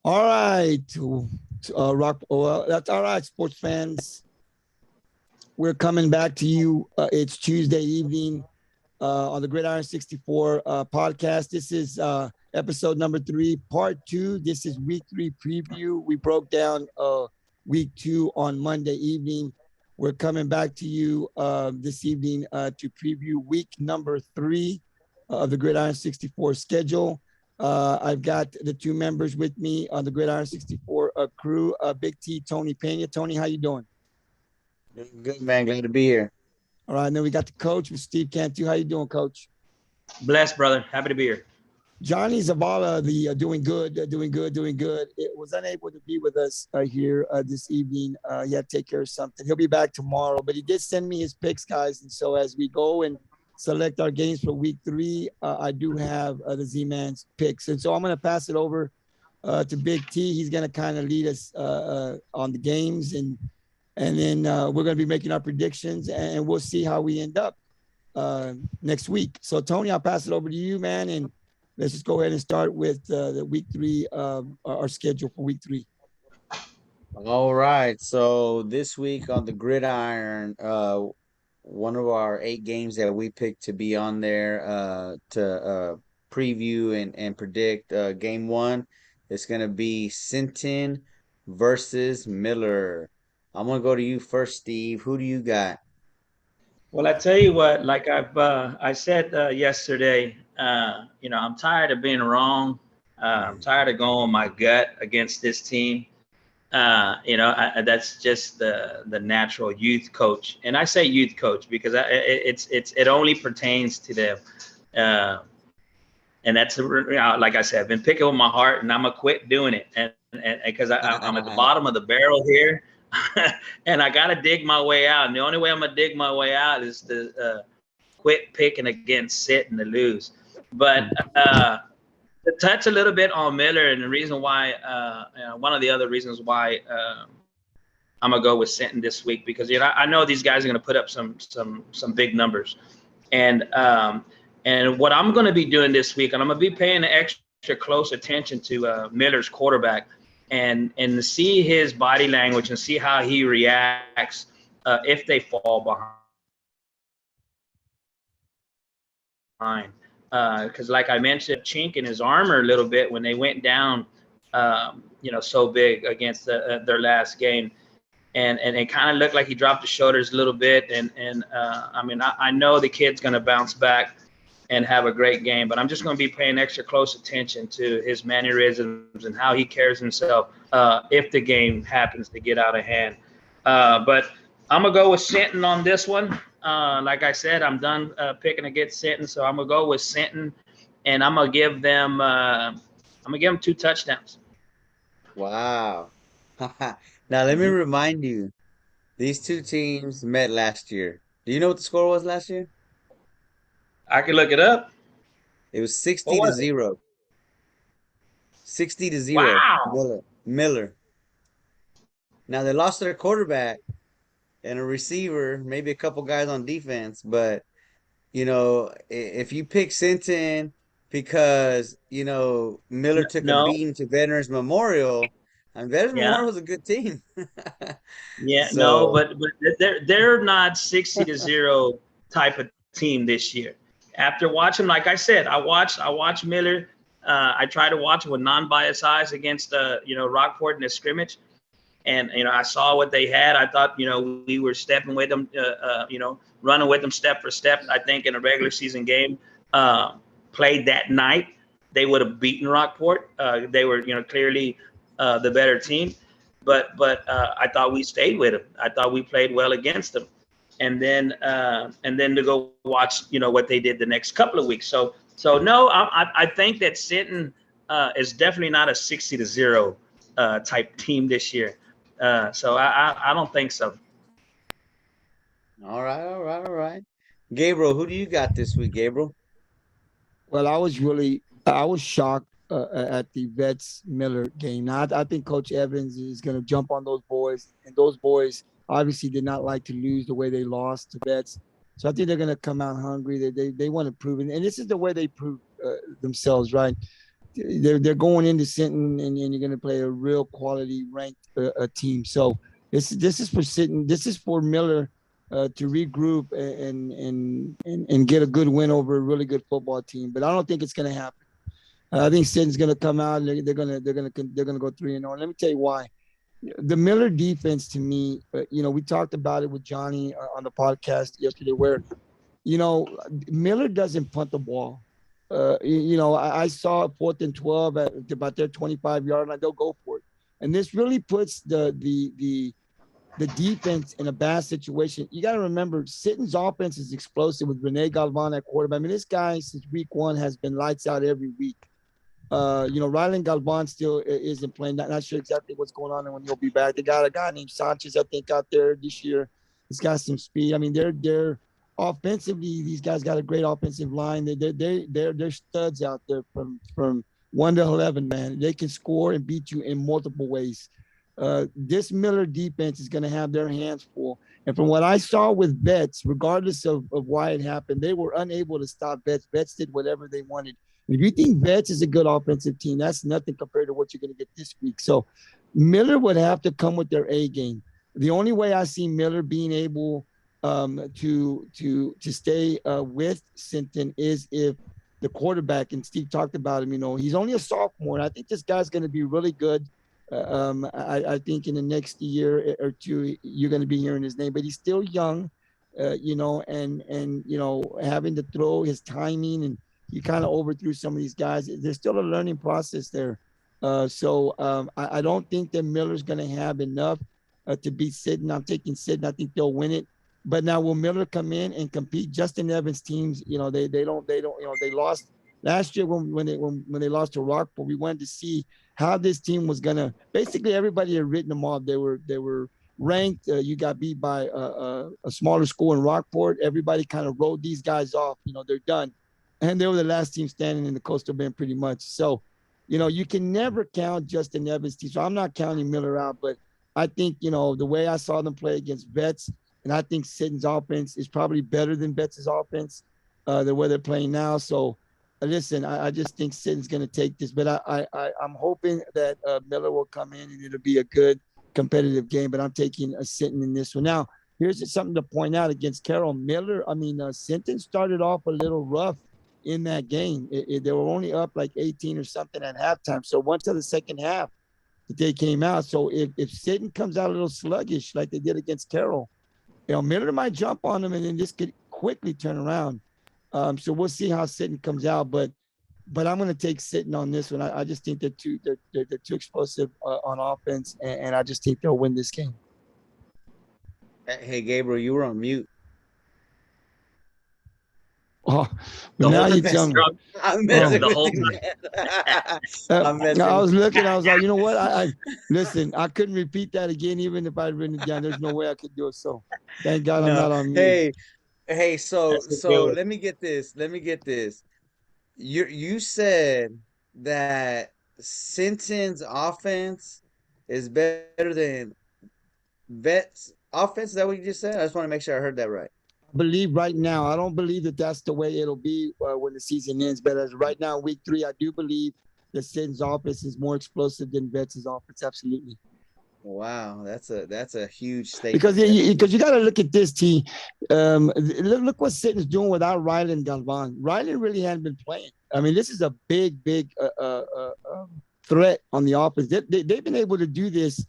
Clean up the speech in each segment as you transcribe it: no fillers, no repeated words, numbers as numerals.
All right, that's all right, sports fans. We're coming back to you. It's Tuesday evening on the Gridiron 64 podcast. This is episode number 3, part 2. This is week 3 preview. We broke down week 2 on Monday evening. We're coming back to you this evening to preview week number 3 of the Gridiron 64 schedule. I've got the 2 members with me on the Gridiron 64 crew. Big T, Tony Pena. Tony, how you doing? Doing good, man. Glad to be here. All right, and then we got the coach with Steve Cantu. How you doing, Coach? Blessed, brother. Happy to be here. Johnny Zavala, the doing good. It was unable to be with us here this evening. He had to take care of something. He'll be back tomorrow, but he did send me his picks, guys. And so as we go and select our games for week 3, I do have the Z-Man's picks. And so I'm going to pass it over to Big T. He's going to kind of lead us on the games, and then we're going to be making our predictions, and we'll see how we end up next week. So, Tony, I'll pass it over to you, man, and let's just go ahead and start with the week 3, our schedule for week 3. All right. So this week on the Gridiron, one of our 8 games that we picked to be on there to preview and predict game 1 is going to be Sinton versus Miller. I'm going to go to you first, Steve. Who do you got? Well, I tell you what, like I said yesterday, I'm tired of being wrong. I'm tired of going my gut against this team. That's just the natural youth coach, and I say youth coach because it only pertains to them. And that's like I said, I've been picking with my heart, and I'm gonna quit doing it, and because I'm at the bottom of the barrel here. And I got to dig my way out. And the only way I'm going to dig my way out is to quit picking against Sinton to lose. But to touch a little bit on Miller, and the reason why, one of the other reasons why I'm going to go with Sinton this week, because I know these guys are going to put up some big numbers. And what I'm going to be doing this week, and I'm going to be paying extra close attention to Miller's quarterback, and to see his body language and see how he reacts if they fall behind. Because like I mentioned, chink in his armor a little bit when they went down, so big against their last game. And it kind of looked like he dropped the shoulders a little bit. I know the kid's going to bounce back and have a great game, but I'm just going to be paying extra close attention to his mannerisms and how he carries himself if the game happens to get out of hand. But I'm going to go with Sinton on this one. Like I said, I'm done picking against Sinton, so I'm going to go with Sinton, and I'm going to give them 2 touchdowns. Wow. Now, let me remind you, these 2 teams met last year. Do you know what the score was last year? I can look it up. It was 60-0. 60-0. Wow. Miller. Now, they lost their quarterback and a receiver, maybe a couple guys on defense. But, if you pick Sinton because, Miller took a beating to Veterans Memorial, and Veterans Memorial was a good team. But they're not 60-0 type of team this year. After watching, like I said, I watched Miller. I tried to watch with non-biased eyes against Rockport in the scrimmage, and I saw what they had. I thought we were stepping with them, running with them step for step. I think in a regular season game played that night, they would have beaten Rockport. They were clearly the better team, but I thought we stayed with them. I thought we played well against them. And then to go watch, what they did the next couple of weeks. So no, I think that Sinton is definitely not a 60-0 type team this year. So I don't think so. All right. Gabriel, who do you got this week, Gabriel? Well, I was shocked at the Vets Miller game. Now, I think Coach Evans is going to jump on those boys, and those boys obviously did not like to lose the way they lost to Vets. So I think they're going to come out hungry. They want to prove it. And this is the way they prove themselves, right? they're going into Sinton, and you're going to play a real quality ranked team. So this is for Sinton. This is for Miller to regroup and get a good win over a really good football team. But I don't think it's going to happen. I think Sinton's going to come out. And they're going to go 3-0. Let me tell you why. The Miller defense, to me, we talked about it with Johnny on the podcast yesterday, where Miller doesn't punt the ball. I saw 4th and 12 at about their 25-yard line. They'll go for it, and this really puts the defense in a bad situation. You got to remember, Sinton's offense is explosive with Rene Galvan at quarterback. I mean, this guy since week 1 has been lights out every week. Rylan Galvan still isn't playing. Not sure exactly what's going on and when he'll be back. They got a guy named Sanchez, I think, out there this year. He's got some speed. I mean, they're offensively, these guys got a great offensive line. They're studs out there from 1 to 11, man. They can score and beat you in multiple ways. This Miller defense is going to have their hands full. And from what I saw with Betts, regardless of why it happened, they were unable to stop Betts. Betts did whatever they wanted. If you think Betts is a good offensive team, that's nothing compared to what you're going to get this week. So Miller would have to come with their A game. The only way I see Miller being able to stay with Sinton is if the quarterback, and Steve talked about him, he's only a sophomore. And I think this guy's going to be really good. I think in the next year or two, you're going to be hearing his name, but he's still young, and having to throw his timing, and he kind of overthrew some of these guys. There's still a learning process there. So I don't think that Miller's going to have enough to beat Sinton. I'm taking Sinton. I think they'll win it. But now will Miller come in and compete? Justin Evans' teams, they don't. They lost last year when they lost to Rockport. We wanted to see how this team was gonna. Basically, everybody had written them off. They were ranked. You got beat by a smaller school in Rockport. Everybody kind of wrote these guys off. They're done, and they were the last team standing in the Coastal Bend pretty much. So, you can never count Justin Evans' team. So I'm not counting Miller out, but I think the way I saw them play against Vets. And I think Sinton's offense is probably better than Betts' offense, the way they're playing now. So, listen, I just think Sinton's going to take this. But I'm hoping that Miller will come in and it'll be a good competitive game. But I'm taking a Sinton in this one. Now, here's something to point out against Carroll. Sinton started off a little rough in that game. They were only up like 18 or something at halftime. So, once to the second half that they came out. So, if Sinton comes out a little sluggish like they did against Carroll, Miller might jump on them, and then this could quickly turn around. So we'll see how Sinton comes out, but I'm going to take Sinton on this one. I just think they're too explosive on offense, and I just think they'll win this game. Hey, Gabriel, you were on mute. Oh, now you tell me. The whole time. I was looking. I was like, you know what? I listen. I couldn't repeat that again, even if I'd written it down. There's no way I could do it. So, thank God I'm not on mute. Hey. So let me get this. You said that Sinton's offense is better than Vets' offense. Is that what you just said? I just want to make sure I heard that right. Believe right now. I don't believe that that's the way it'll be when the season ends. But as right now, week 3, I do believe that Sinton's offense is more explosive than Vets' offense. Absolutely. Wow, that's a huge statement. Because you got to look at this team. Look what Sinton's doing without Rylan Galvan. Rylan really hadn't been playing. I mean, this is a big threat on the offense. They've been able to do this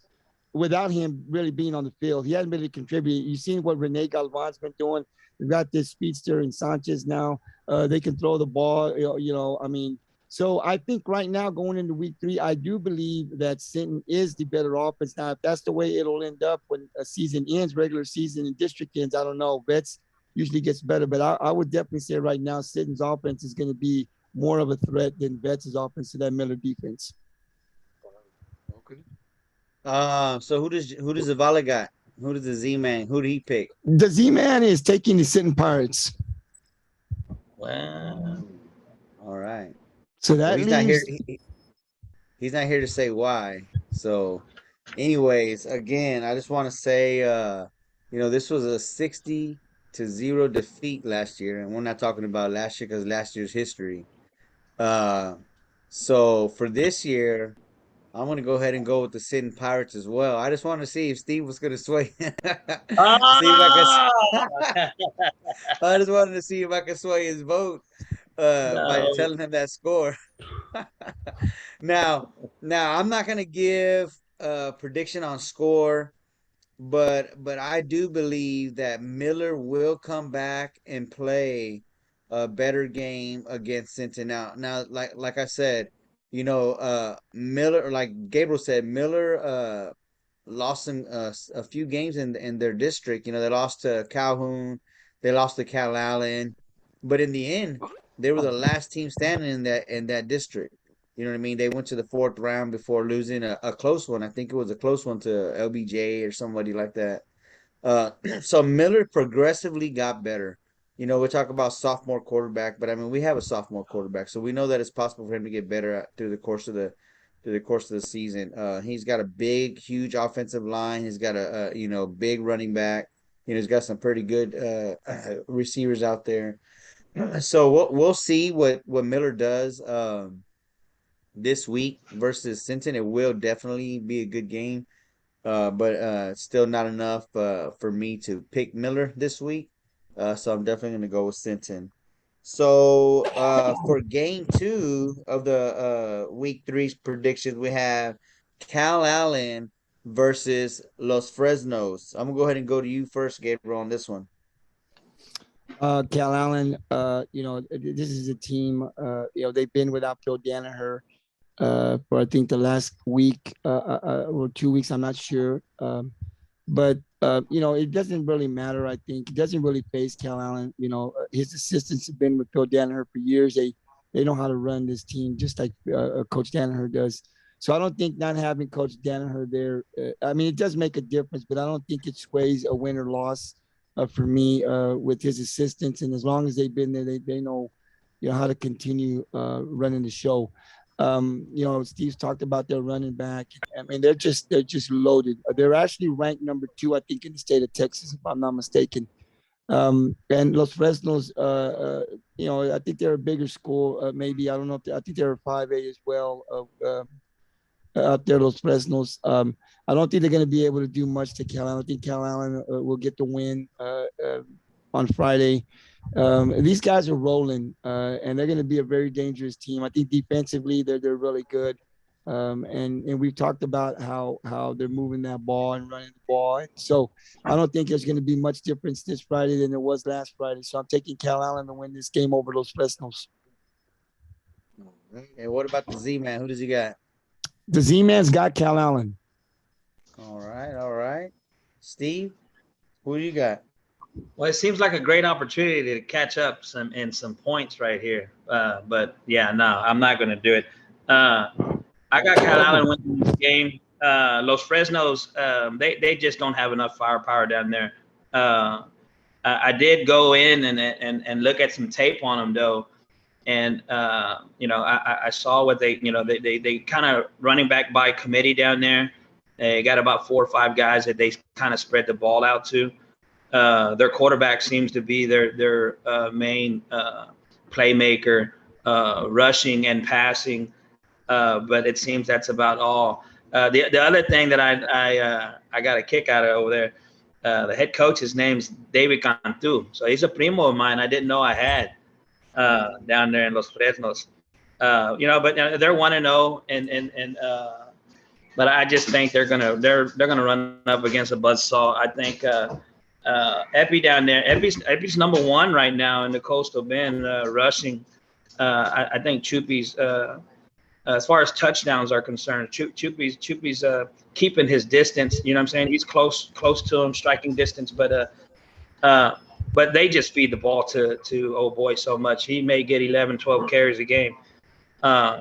without him really being on the field. He hasn't really contributed. You've seen what Rene Galvan's been doing. We've got this speedster in Sanchez now. They can throw the ball, So I think right now going into week 3, I do believe that Sinton is the better offense. Now, if that's the way it'll end up when a season ends, regular season and district ends, I don't know. Vets usually gets better, but I would definitely say right now Sinton's offense is going to be more of a threat than Vets' offense to that Miller defense. Okay. So who does Zavala got? Who does the Z-Man? Who did he pick? The Z-Man is taking the Sinton Pirates. Wow. All right. So that he's not here. He's not here to say why. So, anyways, again, I just want to say, this was a 60-0 defeat last year, and we're not talking about last year because last year's history. So for this year, I'm gonna go ahead and go with the Sinton Pirates as well. I just want to see if Steve was gonna sway. See if I can. Oh I just wanted to see if I could sway his vote by no. telling him that score. Now, I'm not gonna give a prediction on score, but I do believe that Miller will come back and play a better game against Sinton. Now, like I said, Miller, like Gabriel said, Miller lost a few games in their district. They lost to Calhoun, they lost to Calallen, but in the end, they were the last team standing in that district. You know what I mean? They went to the fourth round before losing a close one. I think it was a close one to LBJ or somebody like that. Uh, so Miller progressively got better. We talk about sophomore quarterback, but I mean we have a sophomore quarterback, so we know that it's possible for him to get better through the course of the season. He's got a big, huge offensive line. He's got a big running back. He's got some pretty good receivers out there. So we'll see what Miller does this week versus Sinton. It will definitely be a good game. But still not enough for me to pick Miller this week. So I'm definitely going to go with Sinton. So for game 2 of the week 3 predictions, we have Calallen versus Los Fresnos. I'm going to go ahead and go to you first, Gabriel, on this one. Calhoun, this is a team, they've been without Bill Danaher for I think the last week or 2 weeks, I'm not sure. But it doesn't really matter. I think it doesn't really phase Calhoun. His assistants have been with Bill Danaher for years. They know how to run this team just like Coach Danaher does. So I don't think not having Coach Danaher there. I mean, it does make a difference, but I don't think it sways a win or loss for me with his assistants. And as long as they've been there, they know how to continue running the show. Steve's talked about their running back. I mean, they're just loaded. They're actually ranked number 2, I think, in the state of Texas, if I'm not mistaken. And Los Fresnos, I think they're a bigger school. Maybe I don't know. I think they're a 5A as well. Out there, Los Fresnos. I don't think they're going to be able to do much to Calallen. I think Calallen will get the win on Friday. These guys are rolling, and they're going to be a very dangerous team. I think defensively, they're really good. And we've talked about how they're moving that ball and running the ball. And so I don't think there's going to be much difference this Friday than there was last Friday. So I'm taking Calallen to win this game over Los Fresnos. And what about the Z-Man? Who does he got? The Z-Man's got Calallen. All right. Steve, who do you got? Well, it seems like a great opportunity to catch up some points right here. But yeah, no, I'm not going to do it. I got Calallen winning this game. Los Fresnos, they just don't have enough firepower down there. I did go in and look at some tape on them though, and I saw what they kind of running back by committee down there. They got about 4 or 5 guys that they kind of spread the ball out to. Their quarterback seems to be their main playmaker, rushing and passing. But it seems that's about all. The other thing that I got a kick out of over there, the head coach, his name's David Cantu. So he's a primo of mine. I didn't know I had down there in Los Fresnos. But they're 1-0, and but I just think they're gonna run up against a buzzsaw. I think Epi down there, Epi's number 1 right now in the Coastal Bend rushing. I think Chupi's. As far as touchdowns are concerned, Chupi's keeping his distance. You know what I'm saying? He's close to him, striking distance, but they just feed the ball to old boy so much. He may get 11, 12 carries a game.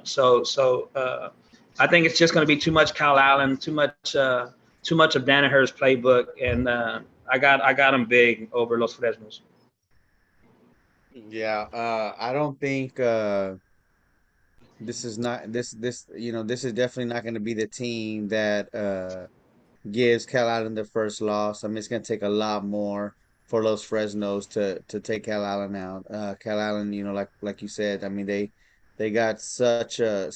So I think it's just going to be too much Calallen, too much of Danaher's playbook, and I got him big over Los Fresnos. Yeah, I don't think this is definitely not going to be the team that gives Calallen the first loss. I mean, it's going to take a lot more for Los Fresnos to take Calallen out. Calallen, like you said, I mean They got a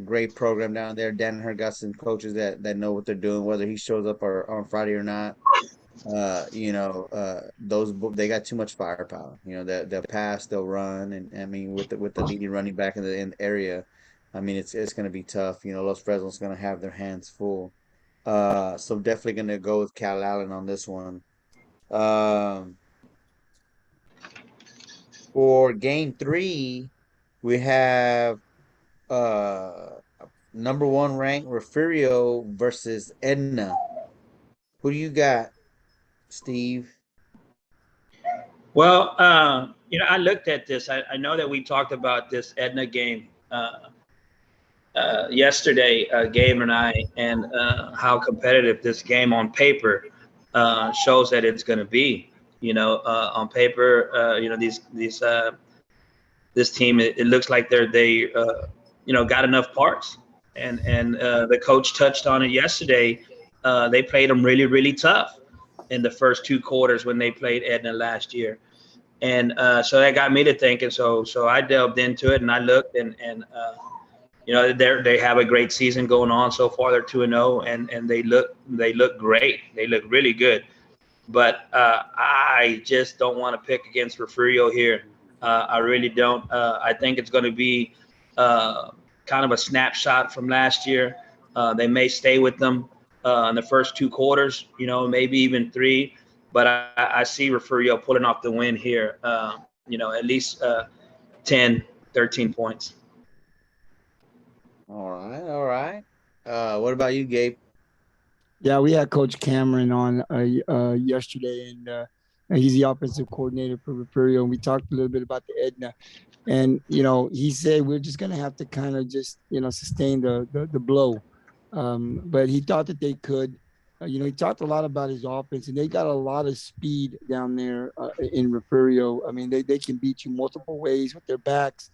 great program down there. Danaher got some coaches that know what they're doing, whether he shows up on Friday or not. They got too much firepower. They'll pass, they'll run, and I mean with the leading running back in the area, I mean it's going to be tough. Los Fresnos going to have their hands full. So definitely going to go with Calallen on this one. Um, for game 3, we have uh number 1 ranked Refugio versus Edna. Who do you got, Steve? Well, I looked at this. I know that we talked about this Edna game yesterday, Gabe and I, and how competitive this game on paper shows that it's going to be. On paper, this team, it looks like they got enough parts, and the coach touched on it yesterday. They played them really, really tough in the first 2 quarters when they played Edna last year. And so that got me to thinking. So I delved into it and I looked, and they have a great season going on so far. They're 2-0, and they look great. They look really good. But I just don't want to pick against Refugio here. I really don't. I think it's going to be kind of a snapshot from last year. They may stay with them in the first 2 quarters, maybe even 3. But I see Refugio pulling off the win here, at least 10, 13 points. All right, all right. What about you, Gabe? Yeah, we had Coach Cameron on yesterday, and he's the offensive coordinator for Refugio, and we talked a little bit about the Edna. And, he said we're just going to have to kind of just, sustain the blow. But he thought that they could. He talked a lot about his offense, and they got a lot of speed down there in Refugio. I mean, they can beat you multiple ways with their backs.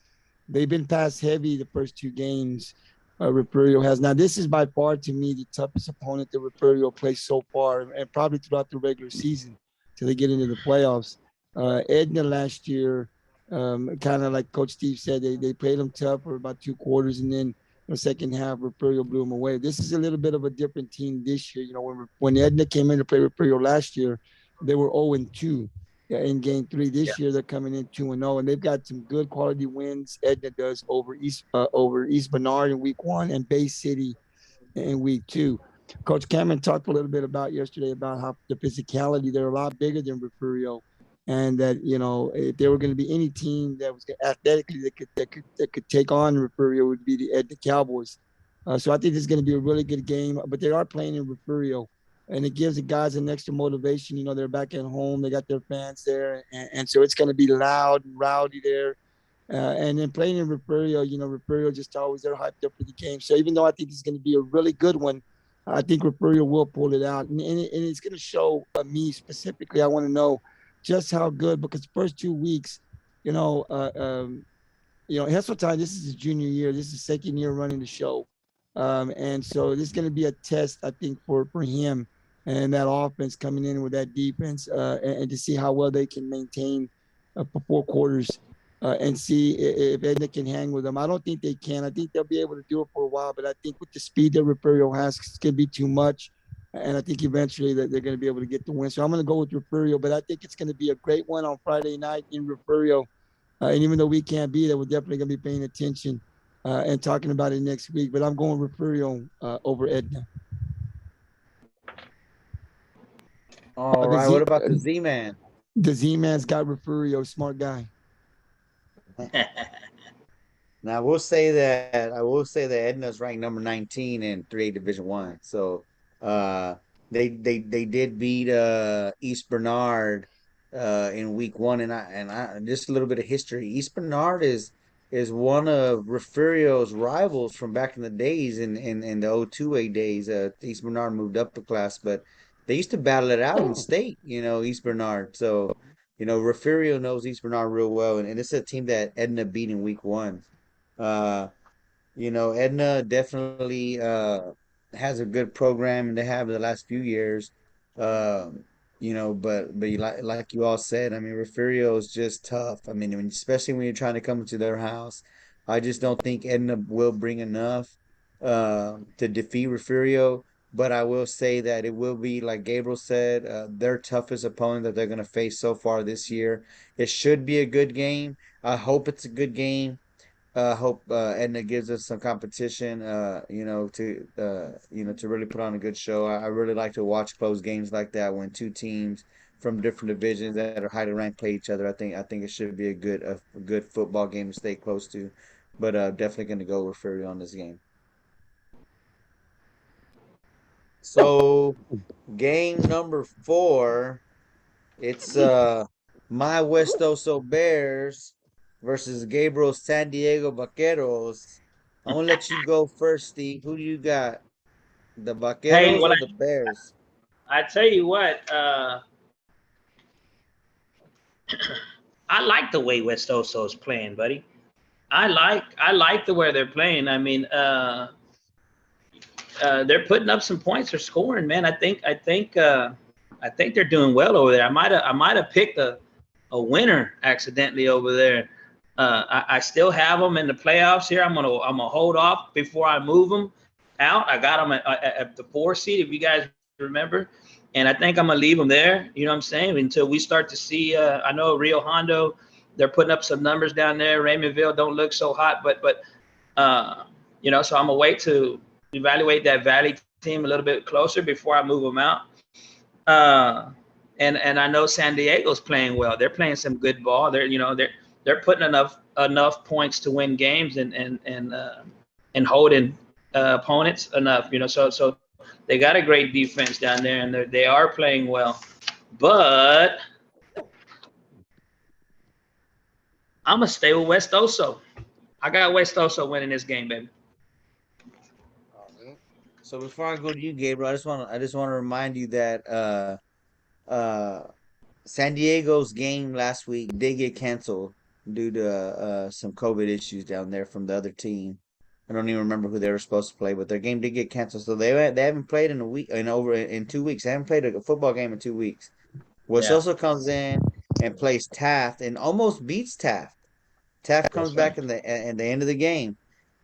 They've been pass heavy the first 2 games. Refugio has. Now, this is by far, to me, the toughest opponent that Refugio plays so far, and probably throughout the regular season till they get into the playoffs. Edna last year, kind of like Coach Steve said, they played them tough for about 2 quarters, and then the second half, Refugio blew them away. This is a little bit of a different team this year. When Edna came in to play Refugio last year, they were 0-2 in game 3. This year, they're coming in 2-0, and they've got some good quality wins. Edna does over East Bernard in week 1 and Bay City in week 2. Coach Cameron talked a little bit about yesterday about how the physicality, they're a lot bigger than Refugio, and that if there were going to be any team that was athletically that could take on Refugio, would be the Cowboys. So I think this is going to be a really good game. But they are playing in Refugio, and it gives the guys an extra motivation. They're back at home, they got their fans there, and so it's going to be loud and rowdy there. And then playing in Refugio, Refugio just always they're hyped up for the game. So even though I think it's going to be a really good one, I think Refugio will pull it out, and it's going to show me specifically. I want to know just how good, because the first 2 weeks, Heseltine, this is his junior year. This is his second year running the show. And so this is going to be a test, I think, for him and that offense coming in with that defense and to see how well they can maintain for 4 quarters and see if Edna can hang with them. I don't think they can. I think they'll be able to do it for a while, but I think with the speed that Refugio has, it's going to be too much. And I think eventually that they're going to be able to get the win. So I'm going to go with Refugio, but I think it's going to be a great one on Friday night in Refugio. And even though we can't be there, we're definitely going to be paying attention and talking about it next week. But I'm going Refugio over Edna. All right. What about the Z-Man? The Z-Man's got Refugio, smart guy. Now I will say that Edna's ranked number 19 in 3A Division 1. So they did beat East Bernard in week 1, and I just a little bit of history. East Bernard is one of Refugio's rivals from back in the days in the 02A days. East Bernard moved up a class, but they used to battle it out in state, East Bernard. So Refugio knows East Bernard real well, and it's a team that Edna beat in week 1. Uh, Edna definitely has a good program, and they have the last few years. but like you all said, I mean, Refugio is just tough. I mean, especially when you're trying to come into their house. I just don't think Edna will bring enough to defeat Refugio. But I will say that it will be, like Gabriel said, their toughest opponent that they're going to face so far this year. It should be a good game. I hope it's a good game. Hope Edna gives us some competition. To really put on a good show. I really like to watch close games like that when two teams from different divisions that are highly ranked play each other. I think it should be a good football game to stay close to. But definitely going to go with Fury on this game. So game number 4, it's my West Oso Bears versus Gabriel San Diego Vaqueros. I'm gonna let you go first, Steve. Who do you got? The Hey, Vaqueros what or the Bears? I tell you what, I like the way West Oso's playing, buddy. I like the way they're playing. I mean, they're putting up some points. They're scoring, man. I think they're doing well over there. I might have picked a winner accidentally over there. I still have them in the playoffs here. I'm gonna hold off before I move them out. I got them at the 4 seed, if you guys remember, and I think I'm gonna leave them there. You know what I'm saying? Until we start to see. I know Rio Hondo, they're putting up some numbers down there. Raymondville don't look so hot, but so I'm gonna wait to evaluate that Valley team a little bit closer before I move them out. Uh, and I know San Diego's playing well. They're playing some good ball. They're putting enough points to win games and holding opponents enough. So they got a great defense down there, and they are playing well. But I'm gonna stay with West Oso. I got West Oso winning this game, baby. So before I go to you, Gabriel, I just want to remind you that uh San Diego's game last week did get canceled due to some COVID issues down there from the other team. I don't even remember who they were supposed to play, but their game did get canceled. So they haven't played in a week in 2 weeks. They haven't played a football game in 2 weeks. Which Yeah, also comes in and plays Taft and almost beats Taft. Taft comes that's right. back in the end of the game.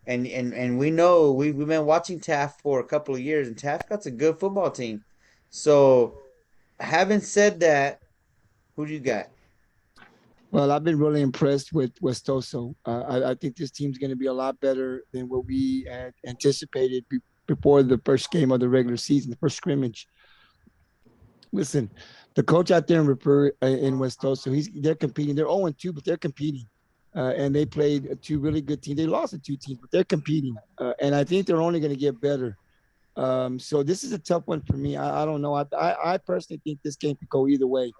And we know we've been watching Taft for a couple of years, and Taft got a good football team. So having said that, who do you got? Well, I've been really impressed with Westoso. I think this team's going to be a lot better than what we had anticipated before the first game of the regular season, the first scrimmage. Listen, the coach out there in Westoso, they're competing. They're 0-2, but they're competing. And they played 2 really good teams. They lost to 2 teams, but they're competing. And I think they're only going to get better. So this is a tough one for me. I don't know. I personally think this game could go either way.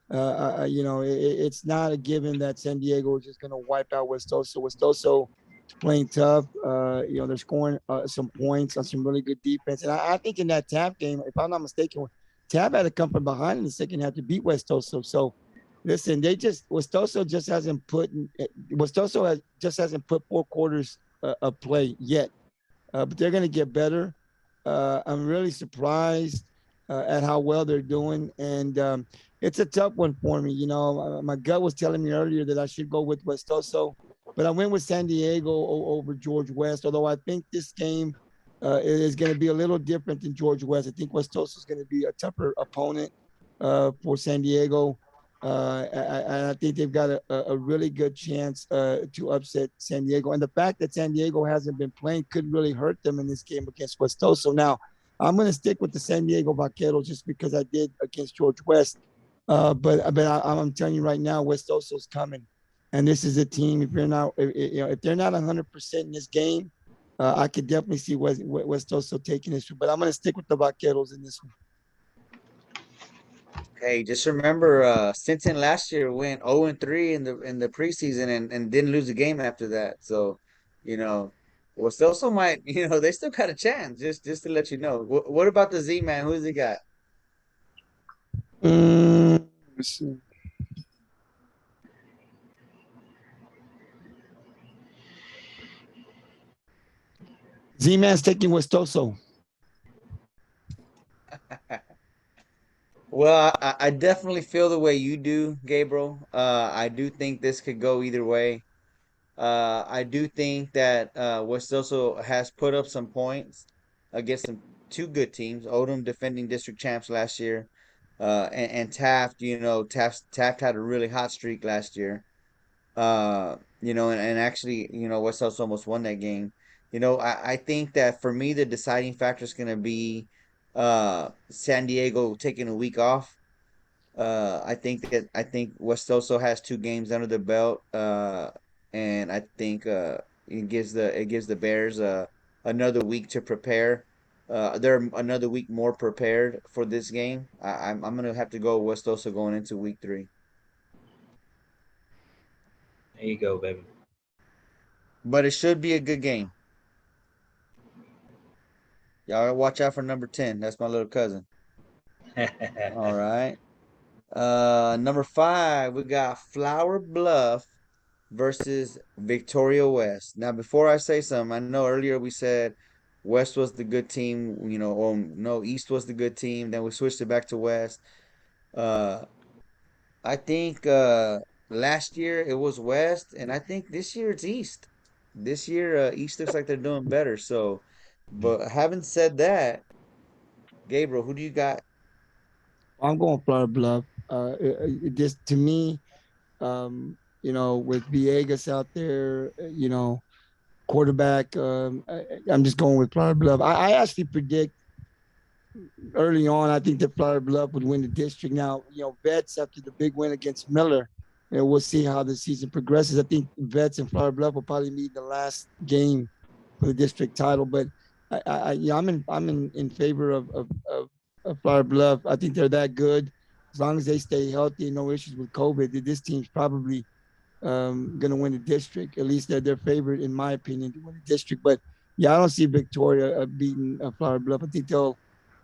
It's not a given that San Diego is just going to wipe out Westoso. Westoso is playing tough. They're scoring some points on some really good defense. And I think in that Taft game, if I'm not mistaken, Taft had to come from behind in the second half to beat Westoso. So, listen, Westoso just hasn't put 4 quarters of play yet. But they're going to get better. I'm really surprised at how well they're doing. And it's a tough one for me. My gut was telling me earlier that I should go with Westoso, but I went with San Diego over George West, although I think this game is going to be a little different than George West. I think Westoso is going to be a tougher opponent for San Diego. I think they've got a really good chance to upset San Diego. And the fact that San Diego hasn't been playing could really hurt them in this game against Westoso. Now, I'm going to stick with the San Diego Vaqueros just because I did against George West. But I'm telling you right now, Westoso's coming. And this is a team, if they're not 100% in this game, I could definitely see Westoso taking this one. But I'm going to stick with the Vaqueros in this one. Hey, just remember, Sinton last year went 0-3 in the preseason and didn't lose a game after that. So, you know, well, still might, they still got a chance. Just to let you know. What about the Z man? Who's he got? Let's see. Z-Man's taking Westoso. Well, Well, I definitely feel the way you do, Gabriel. I do think this could go either way. I do think that West also has put up some points against some two good teams. Odom defending district champs last year, and Taft. Taft had a really hot streak last year. And actually, West Elso almost won that game. I think that for me, the deciding factor is going to be San Diego taking a week off. I think West also has two games under the belt, and I think it gives the Bears another week to prepare. They're another week more prepared for this game. I'm gonna have to go West also going into week 3, There you go, baby. but it should be a good game. Y'all watch out for number 10. That's my little cousin. All right. Number 5, we got Flower Bluff versus Victoria West. Now, before I say something, I know earlier we said West was the good team, or no, East was the good team. Then we switched it back to West. Uh, I think last year it was West, and I think this year it's East. This year, East looks like they're doing better. So, but having said that, Gabriel, who do you got? I'm going Flower Bluff. Just to me, with Villegas out there, quarterback, I'm just going with Flower Bluff. I actually predict early on, I think that Flower Bluff would win the district. Now, Vets after the big win against Miller, we'll see how the season progresses. I think Vets and Flower Bluff will probably meet the last game for the district title. But I'm in favor of Flower Bluff. I think they're that good. As long as they stay healthy and no issues with COVID, this team's probably going to win the district. At least they're their favorite, in my opinion, to win the district. But yeah, I don't see Victoria beating Flower Bluff. I think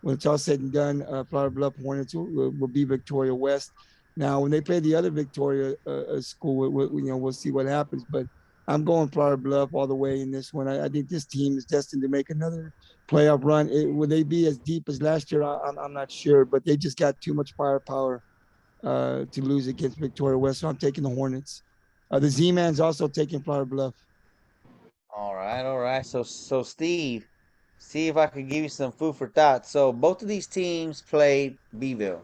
when it's all said and done, Flower Bluff Hornets will be Victoria West. Now, when they play the other Victoria school, we'll see what happens. But I'm going Flower Bluff all the way in this one. I think this team is destined to make another playoff run. Will they be as deep as last year? I'm not sure, but they just got too much firepower to lose against Victoria West. So I'm taking the Hornets. The Z-Man's also taking Flower Bluff. All right, all right. So Steve, see if I can give you some food for thought. So both of these teams played Beeville.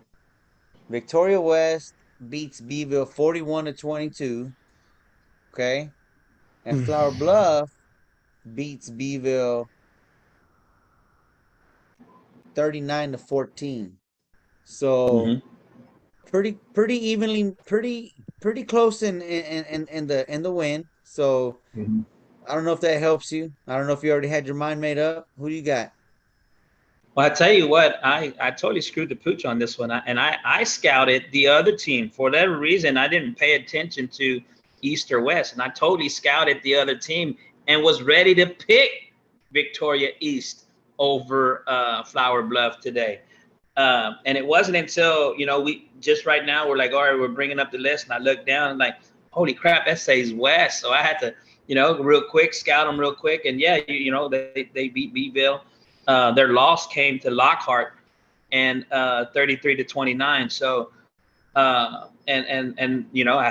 Victoria West beats Beeville 41-22. Okay. And Flower Bluff beats Beeville 39-14. So Mm-hmm. pretty evenly, pretty close in the win. So Mm-hmm. I don't know if that helps you. I don't know if you already had your mind made up. Who do you got? Well, I tell you what, I totally screwed the pooch on this one. I scouted the other team. For that reason, I didn't pay attention to East or West. And I totally scouted the other team and was ready to pick Victoria East over Flower Bluff today. And it wasn't until, we just right now, we're like, all right, we're bringing up the list. And I looked down and like, holy crap, that says West. So I had to, real quick, scout them real quick. And yeah, they beat Beeville. Their loss came to Lockhart and 33-29. So I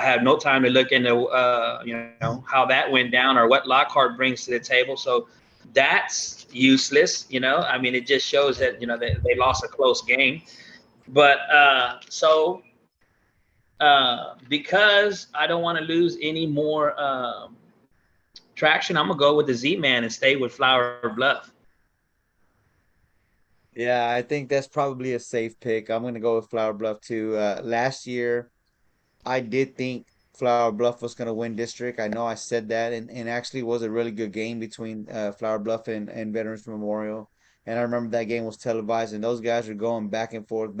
had no time to look into how that went down or what Lockhart brings to the table. So that's useless. I mean, it just shows that they lost a close game. But because I don't want to lose any more traction, I'm gonna go with the Z-Man and stay with Flower Bluff. Yeah, I think that's probably a safe pick. I'm gonna go with Flower Bluff too. Last year, I did think Flower Bluff was gonna win district. I know I said that, and actually was a really good game between Flower Bluff and Veterans Memorial. And I remember that game was televised, and those guys were going back and forth,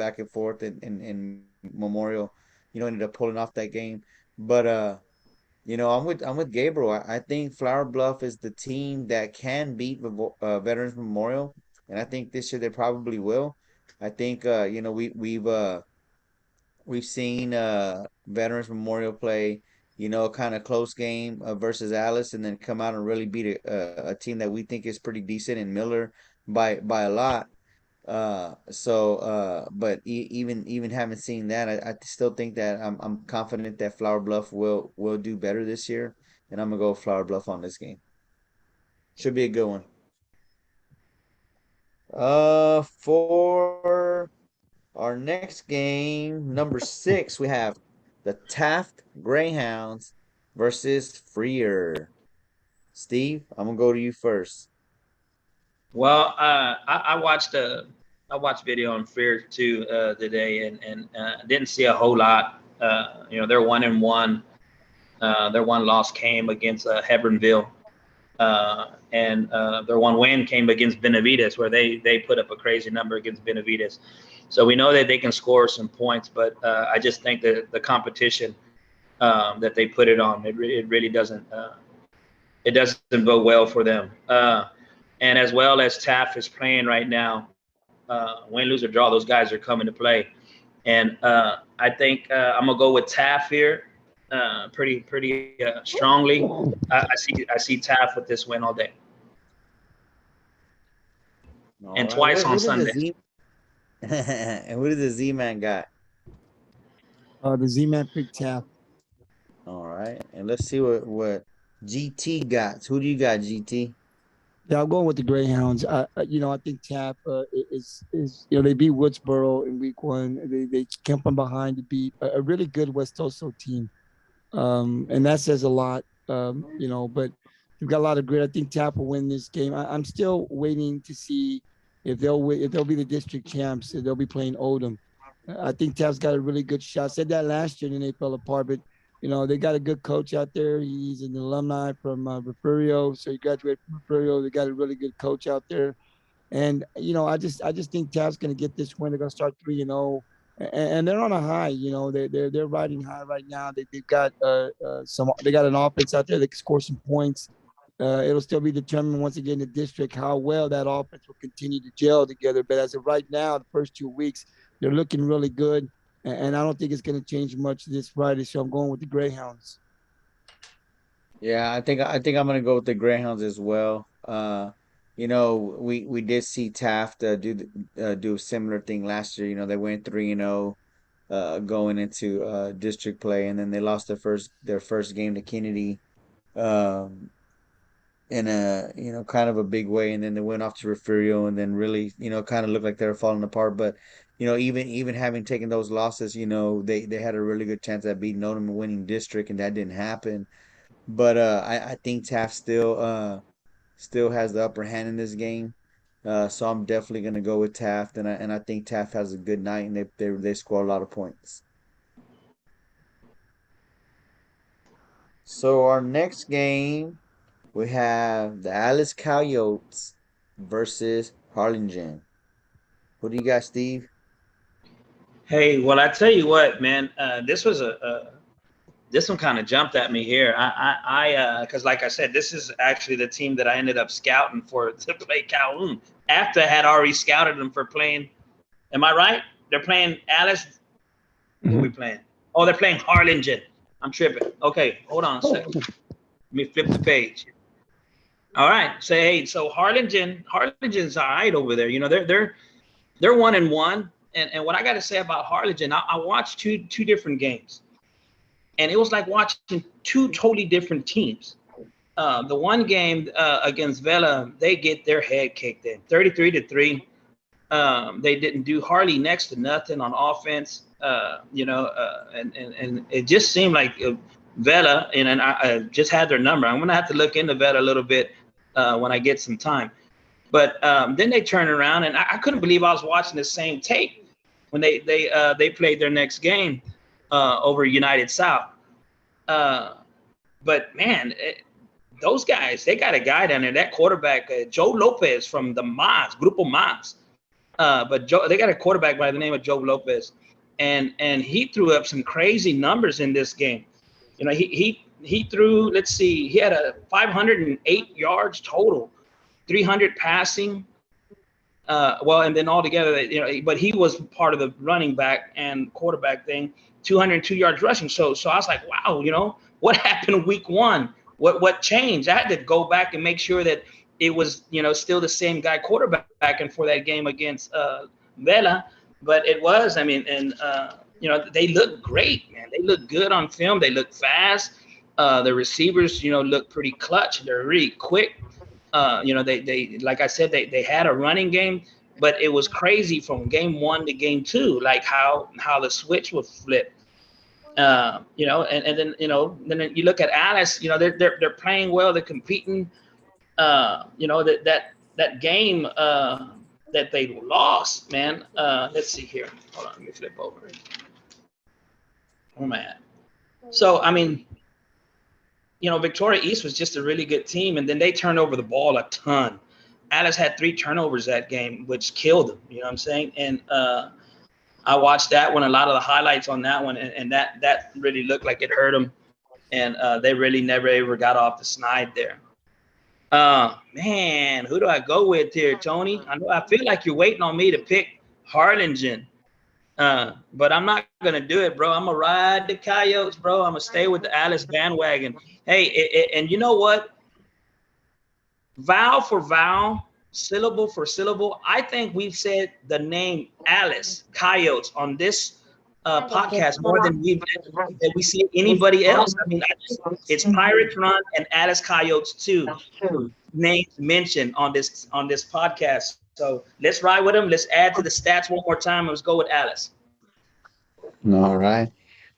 and Memorial, ended up pulling off that game. But I'm with Gabriel. I think Flower Bluff is the team that can beat Veterans Memorial, and I think this year they probably will. I think we've seen Veterans Memorial play kind of close game versus Alice, and then come out and really beat a team that we think is pretty decent in Miller by a lot. But even having seen that, I still think that I'm confident that Flower Bluff will do better this year, and I'm gonna go Flower Bluff on this game. Should be a good one. For our next game, number 6, we have the Taft Greyhounds versus Freer. Steve, I'm gonna go to you first. Well, I watched video on Fear too today, and didn't see a whole lot. They're 1-1. Their one loss came against Hebronville, and their one win came against Benavides, where they put up a crazy number against Benavides. So we know that they can score some points, but I just think that the competition that they put it on, it really doesn't bode well for them. And as well as Taft is playing right now, win, lose, or draw, those guys are coming to play. And I think I'm gonna go with Taft here, pretty strongly. I see Taft with this win all day, and twice on Sunday. And who does the Z-Man got? The Z-Man picked Taft. All right, and let's see what GT got. Who do you got, GT? Yeah, I'm going with the Greyhounds. I think Taft is they beat Woodsboro in week 1. They came from behind to beat a really good West Oso team, and that says a lot. But they've got a lot of grit. I think Taft will win this game. I'm still waiting to see if they'll be the district champs. If they'll be playing Oldham. I think Taft's got a really good shot. I said that last year, and they fell apart, but. They got a good coach out there. He's an alumni from Refugio, so he graduated from Refugio. They got a really good coach out there, and I just think Taft's going to get this win. They're going to start 3-0, and they're on a high. They're riding high right now. They've got they got an offense out there that can score some points. It'll still be determined once again in the district how well that offense will continue to gel together. But as of right now, the first 2 weeks, they're looking really good. And I don't think it's going to change much this Friday, so I'm going with the Greyhounds. Yeah, I think I'm going to go with the Greyhounds as well. We did see Taft do a similar thing last year. They went 3-0 going into district play, and then they lost their first game to Kennedy in a kind of a big way, and then they went off to Refugio, and then really kind of looked like they were falling apart. But even having taken those losses, they had a really good chance at beating Oldham and winning district, and that didn't happen. But I think Taft still has the upper hand in this game. So I'm definitely gonna go with Taft, and I think Taft has a good night, and they score a lot of points. So our next game, we have the Alice Coyotes versus Harlingen. Who do you got, Steve? Hey, well, I tell you what, man, this was this one kind of jumped at me here. Because like I said, this is actually the team that I ended up scouting for to play Calhoun after I had already scouted them for playing. Am I right? They're playing Alice. Who are we playing? Oh, they're playing Harlingen. I'm tripping. Okay, hold on a second. Let me flip the page. All right. So Harlingen's all right over there. They're 1-1. And what I got to say about Harlingen, I watched two different games, and it was like watching two totally different teams. The one game against Vela, they get their head kicked in, 33-3. They didn't do hardly next to nothing on offense. And it just seemed like Vela, and I just had their number. I'm gonna have to look into Vela a little bit when I get some time. But then they turned around, and I couldn't believe I was watching the same tape when they played their next game over United South. But man, those guys, they got a guy down there, that quarterback, Joe Lopez from the Mas, Grupo Mas. But they got a quarterback by the name of Joe Lopez, and he threw up some crazy numbers in this game. He threw, let's see, he had a 508 yards total, 300 passing. And then altogether, but he was part of the running back and quarterback thing, 202 yards rushing. So I was like, wow, what happened week 1? What changed? I had to go back and make sure that it was, still the same guy quarterbacking for that game against Vela, but it was, I mean, and they look great, man. They look good on film. They look fast. The receivers, look pretty clutch. They're really quick. They like I said, they had a running game, but it was crazy from game 1 to game 2, like how the switch was flipped. And then then you look at Alice. They're playing well. They're competing. That game that they lost, man. Let's see here. Hold on, let me flip over. Oh man. So I mean, Victoria East was just a really good team, and then they turned over the ball a ton. Alice had 3 turnovers that game, which killed them. You know what I'm saying? And I watched that one, a lot of the highlights on that one, and that really looked like it hurt them, and they really never ever got off the snide there. Man, who do I go with here, Tony? I feel like you're waiting on me to pick Harlingen, but I'm not gonna do it, bro. I'm gonna ride the Coyotes, bro. I'm gonna stay with the Alice bandwagon. Hey, and you know what? Vowel for vowel, syllable for syllable, I think we've said the name Alice Coyotes on this podcast more than we see anybody else. I mean, it's Pirates Run and Alice Coyotes too. Names mentioned on this podcast. So let's ride with them. Let's add to the stats one more time. Let's go with Alice. All right.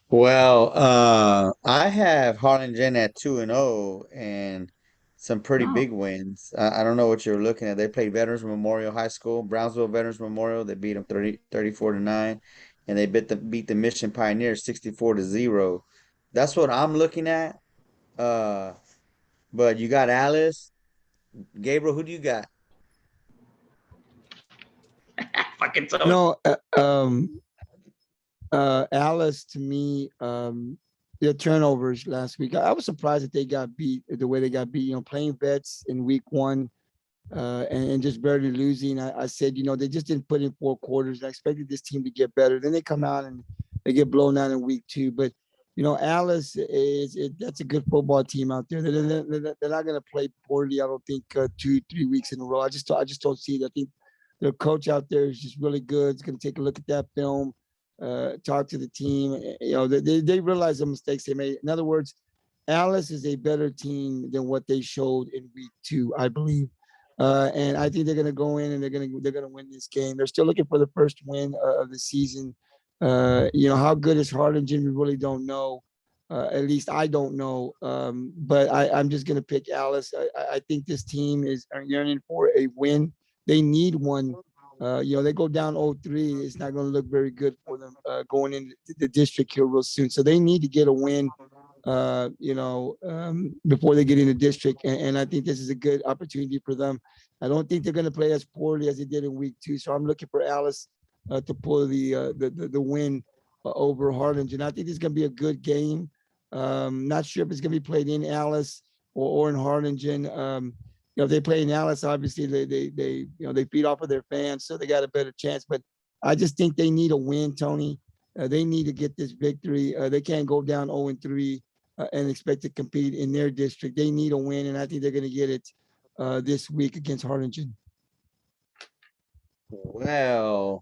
Well, I have Harlingen at 2-0 and some pretty big wins. I don't know what you're looking at. They played Veterans Memorial High School, Brownsville Veterans Memorial. They beat them 34-9, and they beat the Mission Pioneers 64-0. That's what I'm looking at. But you got Alice. Gabriel, who do you got? Fucking so. No, Alice, to me, their turnovers last week. I was surprised that they got beat the way they got beat. Playing vets in week 1 and just barely losing. I said, they just didn't put in 4 quarters. I expected this team to get better. Then they come out and they get blown out in week 2. But Alice that's a good football team out there. They're not going to play poorly. I don't think 2-3 weeks in a row. I just don't see it. I think their coach out there is just really good. He's going to take a look at that film. Talk to the team. They realize the mistakes they made. In other words, Alice is a better team than what they showed in week 2, I believe. And I think they're going to go in and they're going to win this game. They're still looking for the first win of the season. How good is Harlingen? We really don't know. At least I don't know. But I'm just going to pick Alice. I think this team is yearning for a win. They need one. They go down 0-3. It's not going to look very good for them going into the district here real soon. So they need to get a win, before they get in the district. And I think this is a good opportunity for them. I don't think they're going to play as poorly as they did in week 2. So I'm looking for Alice to pull the win over Harlingen. I think this is going to be a good game. Not sure if it's going to be played in Alice or in Harlingen. If they play in Alice, obviously they feed off of their fans, so they got a better chance. But I just think they need a win, Tony. They need to get this victory. They can't go down 0-3 and expect to compete in their district. They need a win, and I think they're going to get it this week against Harlingen. Well,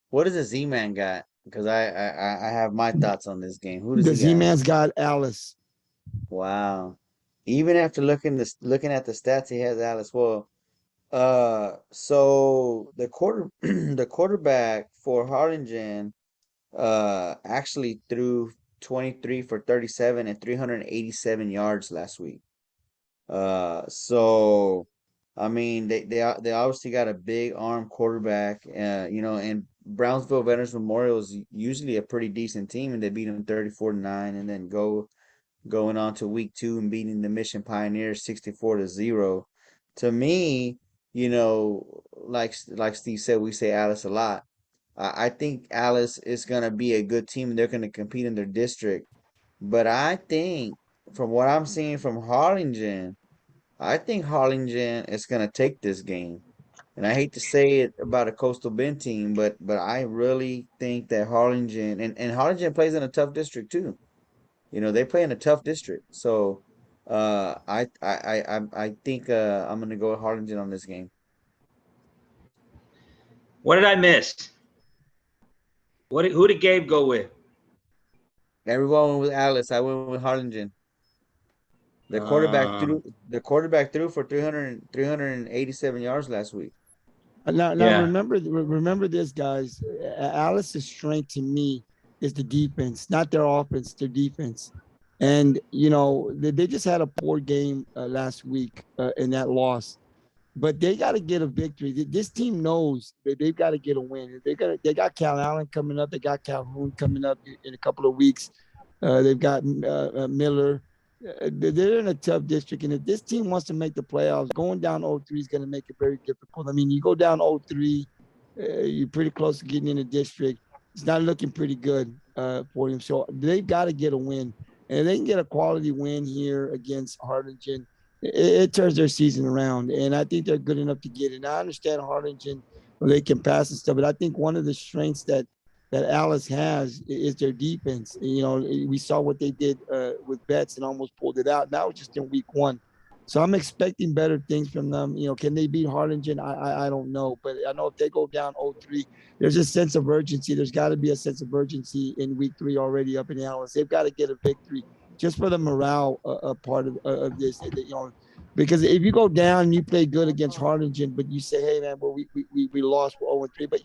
what does the Z-Man got? Because I have my thoughts on this game. Who does he got? The Z-Man's got Alice. Wow. Even after looking at the stats, he has Alice. Well, so the quarterback for Harlingen actually threw 23 for 37 and 387 yards last week. So I mean they obviously got a big arm quarterback. And Brownsville Veterans Memorial is usually a pretty decent team, and they beat them 34-9, and then going on to week 2 and beating the Mission Pioneers 64-0. To me, like Steve said, we say Alice a lot. I think Alice is going to be a good team. They're going to compete in their district. But I think, from what I'm seeing from Harlingen, I think Harlingen is going to take this game. And I hate to say it about a Coastal Bend team, but I really think that Harlingen, and Harlingen plays in a tough district too. They play in a tough district. So I think I'm gonna go with Harlingen on this game. What did I miss? Who did Gabe go with? Everyone went with Alice. I went with Harlingen. The quarterback threw for 387 yards last week. Now Yeah. remember this, guys. Alice's strength to me is the defense, not their offense, their defense. And they just had a poor game last week in that loss, but they got to get a victory. This team knows that they've got to get a win. They got Calallen coming up. They got Calhoun coming up in a couple of weeks. They've got Miller. They're in a tough district, and if this team wants to make the playoffs, going down 0-3 is going to make it very difficult. I mean, you go down 0-3, you're pretty close to getting in the district. It's not looking pretty good for them. So they've got to get a win, and if they can get a quality win here against Harlingen, it turns their season around, and I think they're good enough to get it. And I understand Harlingen, they can pass and stuff, but I think one of the strengths that Alice has is their defense. We saw what they did with Betts and almost pulled it out. Now it's just in week 1. So I'm expecting better things from them. Can they beat Harlingen? I don't know. But I know if they go down 0-3, there's a sense of urgency. There's got to be a sense of urgency in week 3 already up in Alice. They've got to get a victory just for the morale part of this. Because if you go down and you play good against Harlingen, but you say, hey, man, well, we lost, we're 0-3. But,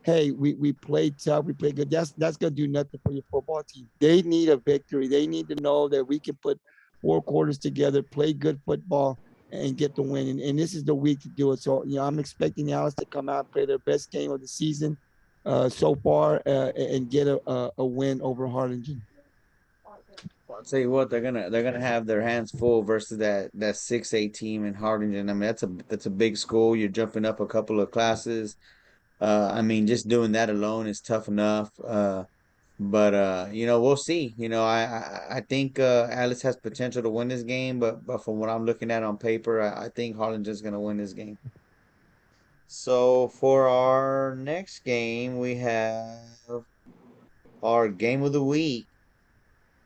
hey, we played tough, we played good. That's gonna do nothing for your football team. They need a victory. They need to know that we can put 4 quarters together, play good football, and get the win. And this is the week to do it. So I'm expecting Alice to come out and play their best game of the season so far and get a win over Harlingen. I'll tell you what, they're gonna have their hands full versus that 6A team in Harlingen. I mean, that's a big school. You're jumping up a couple of classes. I mean, just doing that alone is tough enough. But we'll see. I think Alice has potential to win this game, but from what I'm looking at on paper, I think Harlingen's gonna win this game. So for our next game, we have our game of the week: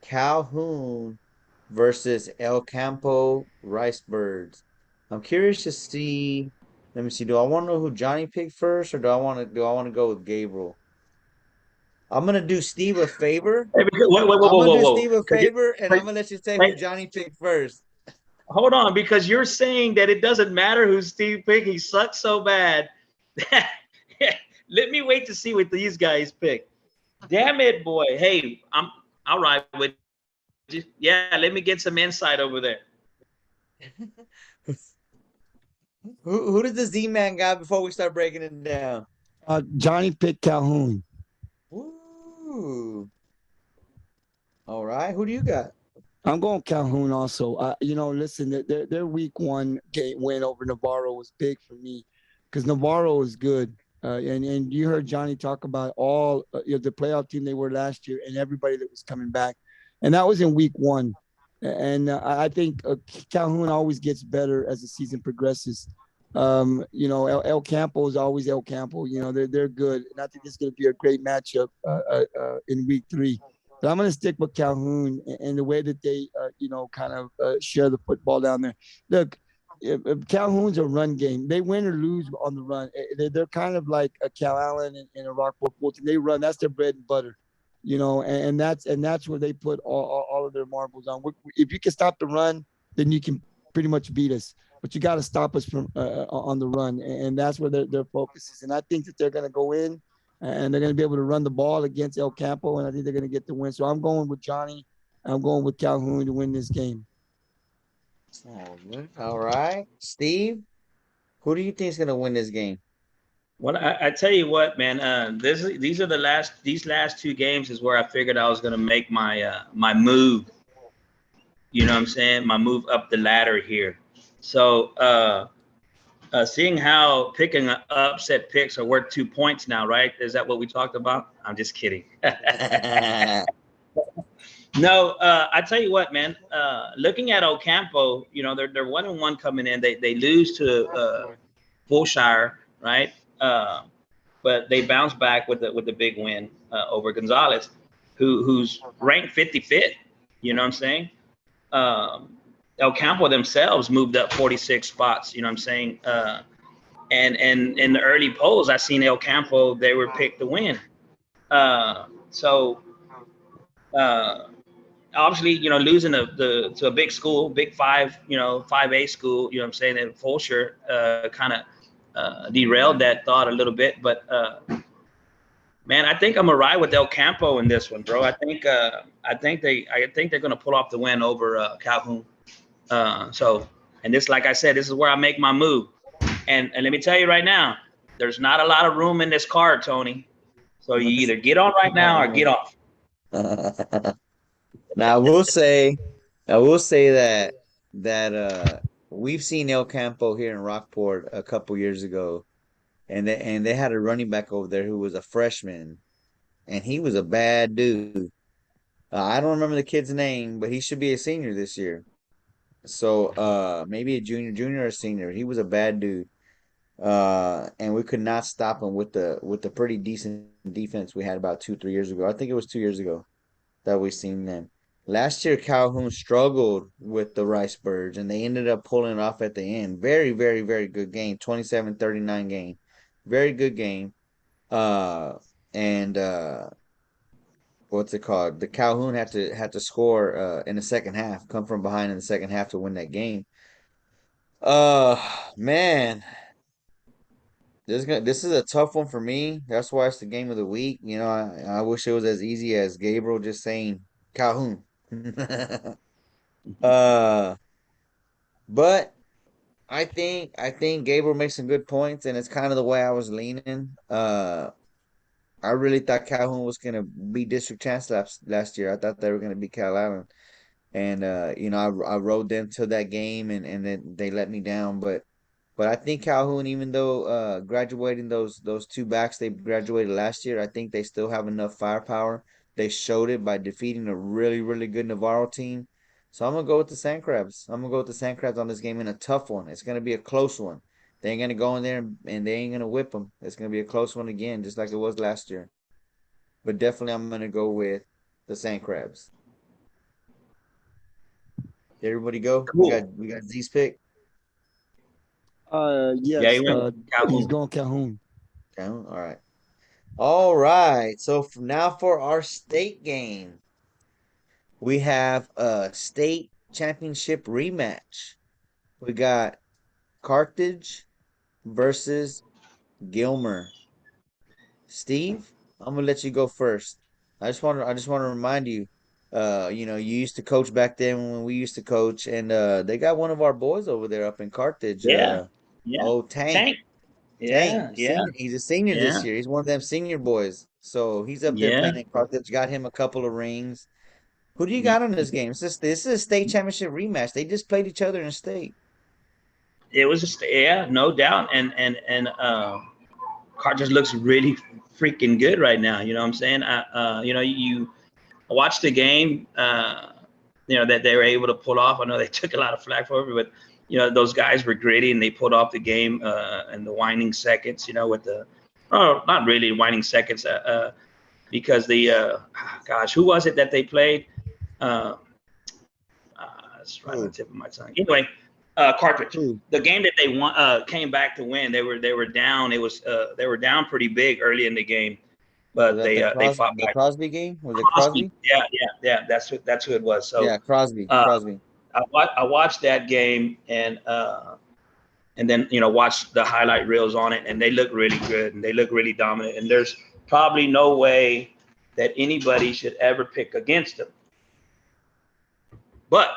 Calhoun versus El Campo Ricebirds. I'm curious to see. Let me see. Do I want to know who Johnny picked first, or do I want to go with Gabriel? I'm gonna do Steve a favor. Hey, whoa, I'm gonna do whoa. Steve a favor, and I'm gonna let you say who Johnny picked first. Hold on, because you're saying that it doesn't matter who Steve picked. He sucks so bad. Let me wait to see what these guys pick. Damn it, boy. Hey, I'll ride with you. Yeah, let me get some insight over there. Who did the Z-Man got before we start breaking it down? Johnny picked Calhoun. Ooh. All right. Who do you got? I'm going Calhoun also. Listen, their week 1 game win over Navarro was big for me because Navarro is good. And you heard Johnny talk about all the playoff team they were last year and everybody that was coming back. And that was in week 1. And I think Calhoun always gets better as the season progresses. El Campo is always El Campo. They're good. And I think this is going to be a great matchup in week 3. But I'm going to stick with Calhoun and the way that they, kind of share the football down there. Look, if Calhoun's a run game. They win or lose on the run. They're kind of like a Calallen and a Rockport Fulton. They run. That's their bread and butter, and that's where they put all of their marbles on. If you can stop the run, then you can pretty much beat us. But you got to stop us from on the run, and that's where their focus is. And I think that they're going to go in and they're going to be able to run the ball against El Campo, and I think they're going to get the win. So I'm going with Johnny. I'm going with Calhoun to win this game. All right. Steve, who do you think is going to win this game? Well, I tell you what, man. These last 2 games is where I figured I was going to make my my move. You know what I'm saying? My move up the ladder here. So seeing how picking upset picks are worth 2 points now, right? Is that what we talked about? I'm just kidding. No, I tell you what, man. Looking at Ocampo, they're 1-1 coming in. They lose to Fulshire, right? But they bounce back with the big win over Gonzalez, who's ranked 55th. You know what I'm saying? El Campo themselves moved up 46 spots. You know what I'm saying? And in the early polls, I seen El Campo, they were picked to win. So obviously, losing to a big school, Big Five, 5A school, you know what I'm saying, and Fulsher kind of derailed that thought a little bit. But man, I think I'm gonna ride with El Campo in this one, bro. I think they're gonna pull off the win over Calhoun. And this, like I said, this is where I make my move. And let me tell you right now, there's not a lot of room in this card, Tony. So you either get on right now or get off. Now I will say that we've seen El Campo here in Rockport a couple years ago, and they had a running back over there who was a freshman, and he was a bad dude. I don't remember the kid's name, but he should be a senior this year. So maybe a junior or senior. He was a bad dude. And we could not stop him with the pretty decent defense we had about 2-3 years ago. I think it was 2 years ago that we seen them. Last year, Calhoun struggled with the Ricebirds, and they ended up pulling it off at the end. Very, very, very good game. 27-39 game. Very good game. And what's it called? The Calhoun had to score in the second half, come from behind in the second half to win that game. Man, this is a tough one for me. That's why it's the game of the week. I wish it was as easy as Gabriel just saying Calhoun. But I think Gabriel makes some good points, and it's kind of the way I was leaning. I really thought Calhoun was gonna be district champs last year. I thought they were gonna be Calallen, and I rode them to that game, and then they let me down. But I think Calhoun, even though graduating those two backs they graduated last year, I think they still have enough firepower. They showed it by defeating a really, really good Navarro team. So I'm gonna go with the Sandcrabs. I'm gonna go with the Sandcrabs on this game in a tough one. It's gonna be a close one. They ain't gonna go in there and they ain't gonna whip them. It's gonna be a close one again, just like it was last year. But definitely, I'm gonna go with the Sandcrabs. Did everybody go? Cool. We got Z's pick. Yes. Yeah, He's going Calhoun. Calhoun. All right. All right. So now for our state game, we have a state championship rematch. We got Carthage versus Gilmer. Steve, I'm gonna let you go first. I just want to remind you, you used to coach back then when we used to coach, and they got one of our boys over there up in Carthage. Yeah. Oh, Tank. Yeah. Senior. He's a senior this year. He's one of them senior boys. So he's up there playing in Carthage. Got him a couple of rings. Who do you got on this game? This is a state championship rematch. They just played each other in state. It was just no doubt, and Carthage looks really freaking good right now. You know what I'm saying? You watched the game. That they were able to pull off. I know they took a lot of flack for it, but those guys were gritty and they pulled off the game in the winding seconds. With the not really winding seconds because the gosh, who was it that they played? It's right on the tip of my tongue. Anyway. Carthage. The game that they won came back to win. They were down. It was they were down pretty big early in the game, but they fought back. The Crosby game, was it Crosby? Yeah. That's who it was. So yeah, Crosby. I watched that game and then watched the highlight reels on it, and they look really good and they look really dominant. And there's probably no way that anybody should ever pick against them. But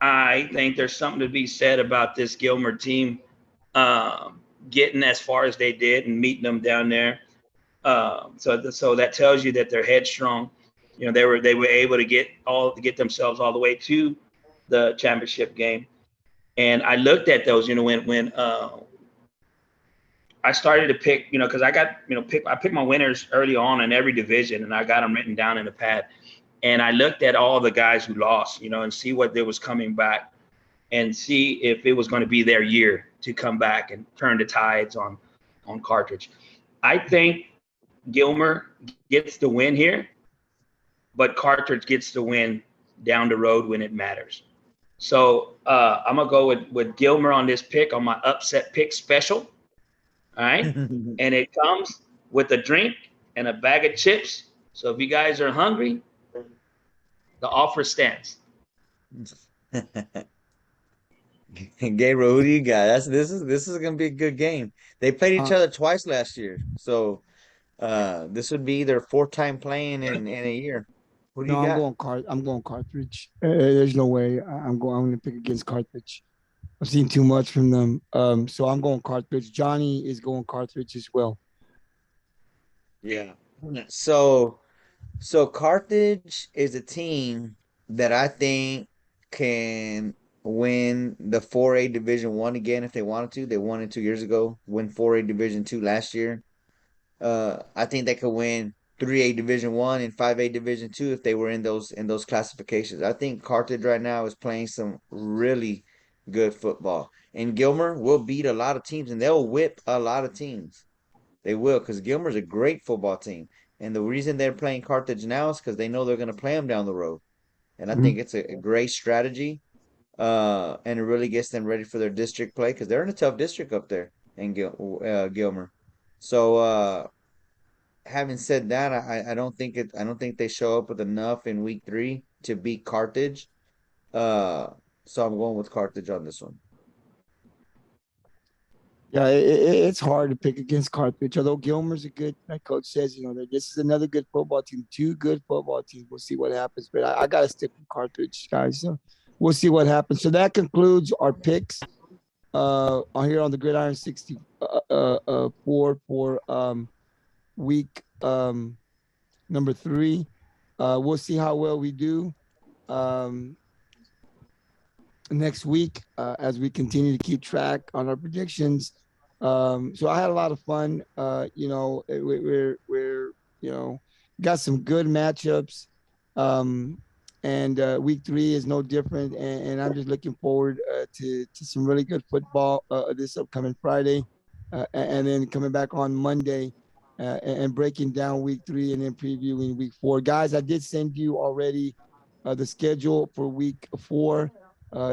I think there's something to be said about this Gilmer team getting as far as they did and meeting them down there. So that tells you that they're headstrong. They were able to get themselves all the way to the championship game. And I looked at those, when I started to pick, because I got, I picked my winners early on in every division, and I got them written down in the pad. And I looked at all the guys who lost, and see what they was coming back and see if it was going to be their year to come back and turn the tides on Carthage. I think Gilmer gets the win here, but Carthage gets the win down the road when it matters. So I'm gonna go with Gilmer on this pick on my upset pick special. All right, and it comes with a drink and a bag of chips. So if you guys are hungry, the offer stands. Gabriel, who do you got? This is gonna be a good game. They played each other twice last year, so this would be their fourth time playing in a year. Who do you No, got? I'm going Carthage. There's no way I'm going to pick against Carthage. I've seen too much from them. So I'm going Carthage. Johnny is going Carthage as well. Yeah. So Carthage is a team that I think can win the 4A Division One again if they wanted to. They won it 2 years ago. Win 4A Division Two last year. I think they could win 3A Division One and 5A Division Two if they were in those classifications. I think Carthage right now is playing some really good football, and Gilmer will beat a lot of teams, and they'll whip a lot of teams. They will, because Gilmer's a great football team, and the reason they're playing Carthage now is because they know they're going to play them down the road, and I Mhm. think it's a great strategy. And it really gets them ready for their district play because they're in a tough district up there in Gilmer. So having said that, I don't think they show up with enough in week 3 to beat Carthage. Uh, so I'm going with Carthage on this one. Yeah, it's hard to pick against Carthage. Although Gilmer's a good, like Coach says, this is another good football team. Two good football teams. We'll see what happens. But I got to stick with Carthage, guys. So we'll see what happens. So that concludes our picks on here on the Gridiron 64 for week number 3. We'll see how well we do next week as we continue to keep track on our predictions. So I had a lot of fun. We're got some good matchups, and week 3 is no different. And I'm just looking forward to some really good football this upcoming Friday, and then coming back on Monday. And breaking down week 3 and then previewing week 4. Guys, I did send you already the schedule for week 4.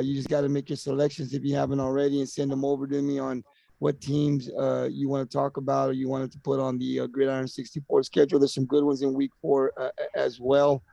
You just got to make your selections if you haven't already and send them over to me on what teams you want to talk about or you wanted to put on the Gridiron 64 schedule. There's some good ones in week 4 as well.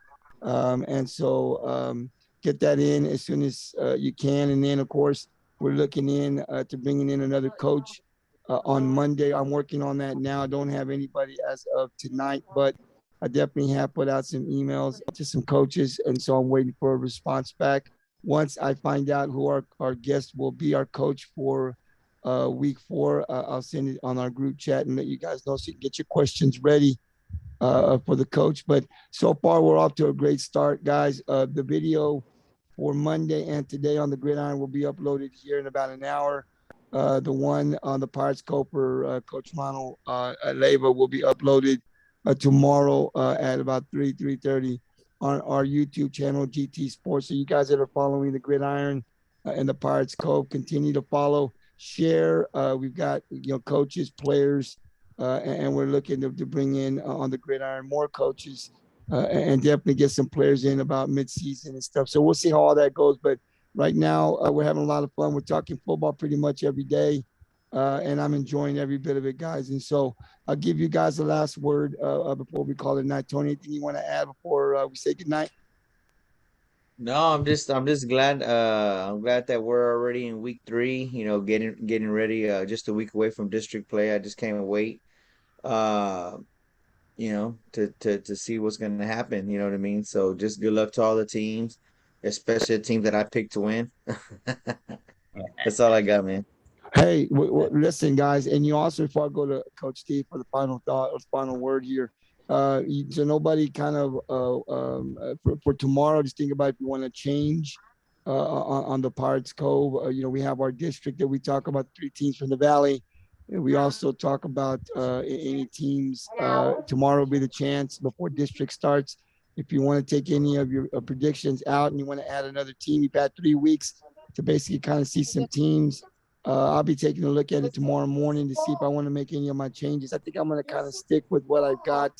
And so get that in as soon as you can. And then, of course, we're looking in to bringing in another coach on Monday. I'm working on that now. I don't have anybody as of tonight, but I definitely have put out some emails to some coaches. And so I'm waiting for a response back. Once I find out who our guest will be, our coach for week 4, I'll send it on our group chat and let you guys know so you can get your questions ready for the coach. But so far, we're off to a great start, guys. The video for Monday and today on the Gridiron will be uploaded here in about an hour. The one on the Pirates Cove for Coach Ronald Leva will be uploaded tomorrow at about 3:30 on our YouTube channel, GT Sports. So you guys that are following the Gridiron and the Pirates Cove, continue to follow, share. We've got coaches, players, and we're looking to bring in on the Gridiron more coaches and definitely get some players in about midseason and stuff. So we'll see how all that goes. But right now, we're having a lot of fun. We're talking football pretty much every day, and I'm enjoying every bit of it, guys. And so I'll give you guys the last word before we call it night. Tony, anything you want to add before we say goodnight? No, I'm just glad. I'm glad that we're already in week 3. Getting ready. Just a week away from district play. I just can't wait. Uh, to see what's going to happen. You know what I mean? So just good luck to all the teams, especially the team that I picked to win. That's all I got, man. Hey, listen, guys, and you also, before I go to Coach Steve for the final thought or final word here, so nobody kind of for tomorrow, just think about if you want to change on the Pirates Cove. We have our district that we talk about, 3 teams from the Valley. And we also talk about any teams. Tomorrow will be the chance before district starts. If you want to take any of your predictions out and you want to add another team, you've had 3 weeks to basically kind of see some teams. I'll be taking a look at it tomorrow morning to see if I want to make any of my changes. I think I'm going to kind of stick with what I've got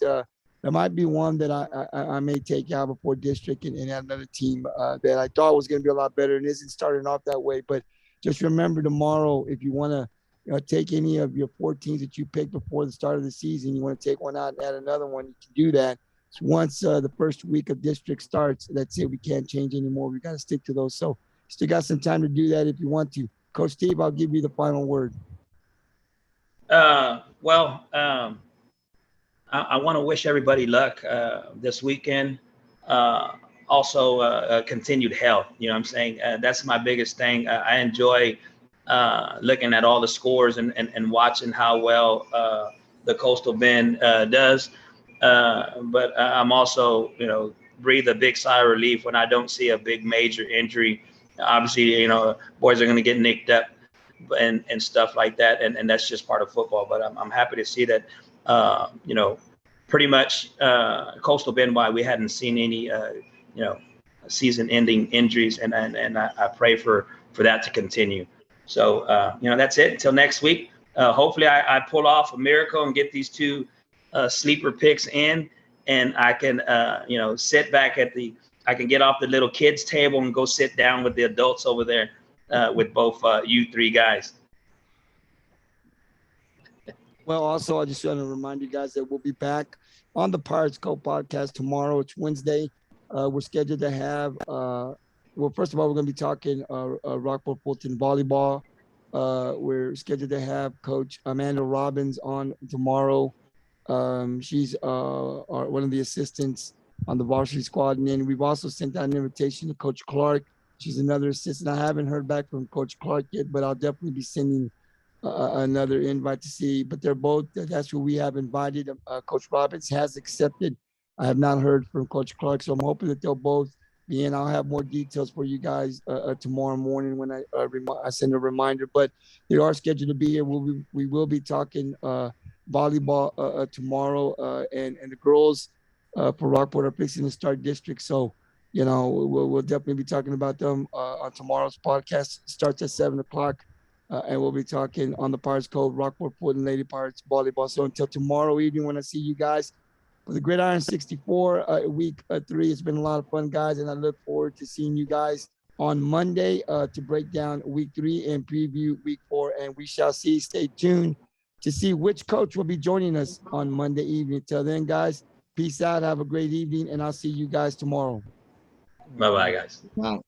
there might be one that I may take out before district and add another team that I thought was going to be a lot better and isn't starting off that way. But just remember tomorrow, if you want to take any of your 4 teams that you picked before the start of the season, you want to take one out and add another one, you can do that. So once the first week of district starts, that's it. We can't change anymore. We got to stick to those. So still got some time to do that if you want to. Coach Steve, I'll give you the final word. I want to wish everybody luck this weekend. Also, continued health. You know what I'm saying? That's my biggest thing. I enjoy looking at all the scores and watching how well the Coastal Bend does. But I'm also, breathe a big sigh of relief when I don't see a big major injury. Obviously, boys are going to get nicked up and stuff like that. And that's just part of football. But I'm happy to see that, pretty much Coastal Bend, why we hadn't seen any, season-ending injuries. And I pray for that to continue. So, that's it until next week. Hopefully I pull off a miracle and get these 2 sleeper picks in, and I can, sit back I can get off the little kids table and go sit down with the adults over there with both you 3 guys. Well, also, I just want to remind you guys that we'll be back on the Pirates Code podcast tomorrow. It's Wednesday. We're scheduled to have, first of all, we're going to be talking Rockport Fulton volleyball. We're scheduled to have Coach Amanda Robbins on tomorrow. She's one of the assistants on the varsity squad. And then we've also sent out an invitation to Coach Clark. She's another assistant. I haven't heard back from Coach Clark yet, but I'll definitely be sending another invite to see. But they're both, that's who we have invited. Coach Robbins has accepted. I have not heard from Coach Clark, so I'm hoping that they'll both be in. I'll have more details for you guys tomorrow morning when I send a reminder. But they are scheduled to be here. We will be talking volleyball tomorrow, and the girls for Rockport are fixing to start district. So, we'll definitely be talking about them on tomorrow's podcast. It starts at 7:00, and we'll be talking on the Pirates Code, Rockport Fulton Lady Pirates volleyball. So until tomorrow evening when I see you guys for the Gridiron 64 week 3, it's been a lot of fun, guys, and I look forward to seeing you guys on Monday to break down week 3 and preview week 4, and we shall see. Stay tuned to see which coach will be joining us on Monday evening. Till then, guys, peace out. Have a great evening, and I'll see you guys tomorrow. Bye-bye, guys. Wow.